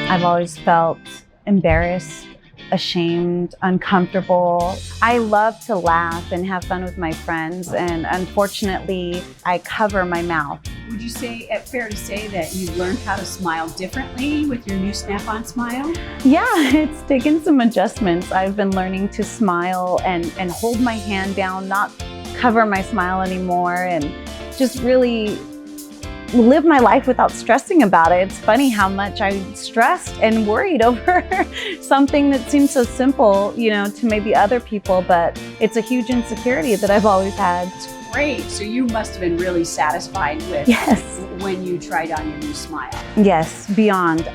I've always felt embarrassed, ashamed, uncomfortable. I love to laugh and have fun with my friends, and unfortunately, I cover my mouth. Would you say it fair to say that you learned how to smile differently with your new Snap-on smile? Yeah, it's taken some adjustments. I've been learning to smile and hold my hand down, not cover my smile anymore, and just really live my life without stressing about it. It's funny how much I stressed and worried over something that seems so simple, you know, to maybe other people, but it's a huge insecurity that I've always had. Great. So you must have been really satisfied with when you tried on your new smile. Yes, beyond.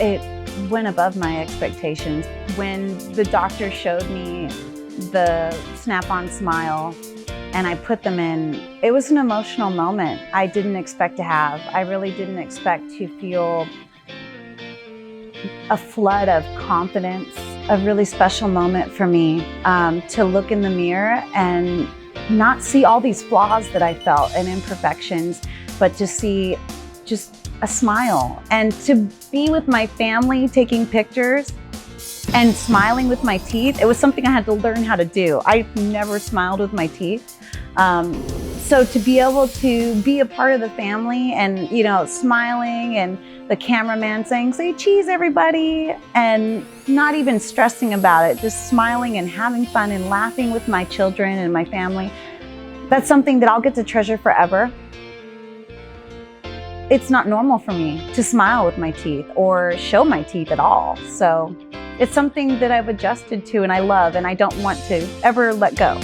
It went above my expectations. When the doctor showed me the Snap-on smile and I put them in, it was an emotional moment I didn't expect to have. I really didn't expect to feel a flood of confidence, a really special moment for me, to look in the mirror and not see all these flaws that I felt and imperfections, but to see just a smile and to be with my family taking pictures and smiling with my teeth. It was something I had to learn how to do. I've never smiled with my teeth. So to be able to be a part of the family and, you know, smiling and the cameraman saying, "Say cheese, everybody," and not even stressing about it, just smiling and having fun and laughing with my children and my family, that's something that I'll get to treasure forever. It's not normal for me to smile with my teeth or show my teeth at all. So it's something that I've adjusted to and I love and I don't want to ever let go.